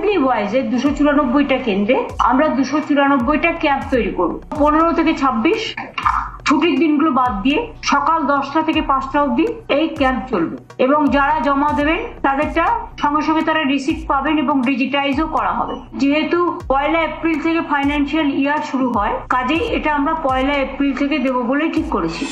Assembly ওয়াইজে 294টা কেন্দ্রে আমরা 294টা camp তৈরি করব। 15 থেকে 26 ছুটির দিনগুলো বাদ দিয়ে সকাল 10টা থেকে 5টা অবধি এই ক্যাম্প চলবে এবং যারা জমা দেবেন তাদেরটা সঙ্গে সঙ্গে তারা রিসিপ্ট পাবেন এবং ডিজিটাইজও করা হবে। যেহেতু 1 এপ্রিল থেকে ফাইন্যান্সিয়াল ইয়ার শুরু হয়, কাজেই এটা আমরা 1 এপ্রিল থেকে দেব বলে ঠিক করেছি।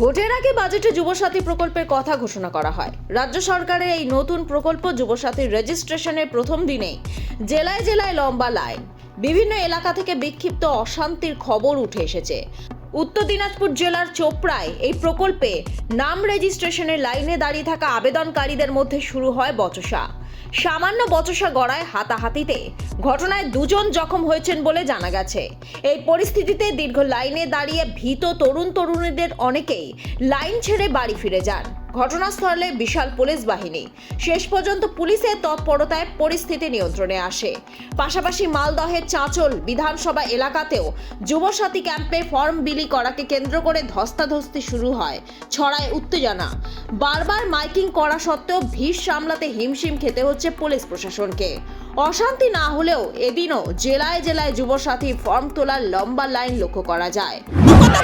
ভোটের আগে বাজেটে যুবসাথী প্রকল্পের কথা ঘোষণা করা হয়। রাজ্য সরকারের এই নতুন প্রকল্প যুবসাথীর রেজিস্ট্রেশনের প্রথম দিনেই জেলায় জেলায় লম্বা লাইন, বিভিন্ন এলাকা থেকে বিক্ষিপ্ত অশান্তির খবর উঠে এসেছে। উত্তর দিনাজপুর জেলার চোপড়ায় এই প্রকল্পে নাম রেজিস্ট্রেশনের লাইনে দাঁড়িয়ে থাকা আবেদনকারীদের মধ্যে শুরু হয় বচসা। সামান্য বচসা গড়ায় হাতাহাতিতে, ঘটনায় 2 জন জখম হয়েছেন বলে জানা গেছে। এই পরিস্থিতিতে দীর্ঘ লাইনে দাঁড়িয়ে ভীত তরুণ তরুণীদের অনেকেই লাইন ছেড়ে বাড়ি ফিরে যান। ঘটনাস্থলে বিশাল পুলিশ বাহিনী, শেষ পর্যন্ত পুলিশের তৎপরতায় পরিস্থিতি নিয়ন্ত্রণে আসে। পাশাপাশি মালদহের চাঁচল বিধানসভা এলাকাতেও যুবসাথী ক্যাম্পে ফর্ম বিলি করাকে কেন্দ্র করে ধস্তাধস্তি শুরু হয়, ছড়ায় উত্তেজনা। বারবার মাইকিং করা সত্ত্বেও ভিড় সামলাতে হিমশিম খেতে হচ্ছে পুলিশ প্রশাসনকে। অশান্তি না হলেও এদিনও জেলায় জেলায় যুবসাথী ফর্ম তোলার লম্বা লাইন লক্ষ্য করা যায়।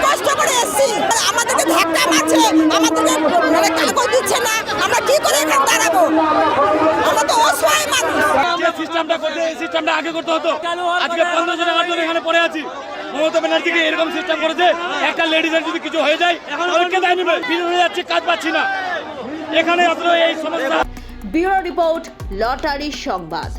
কষ্ট করে এসেছি, আমাদেরকে ধাক্কা মারছে, আমাদেরকে মানে কাগজ দিচ্ছে না, আমরা কি করে এখানে দাঁড়াবো? আমরা তো অসহায় মানুষ। যে সিস্টেমটা করতে, এই সিস্টেমটা আগে করতে হতো। আজকে 15 জন 8 জন এখানে পড়ে আছি। মমতা ব্যানার্জিকে এরকম সিস্টেম করেছে, একটা লেডিজের যদি কিছু হয়ে যায় তাহলে কে দায় নেবে? বিল হয়ে যাচ্ছে, কাজ পাচ্ছি না, এখানে আসলে এই সমস্যা। ব্যুরো রিপোর্ট, লটারি সংবাদ।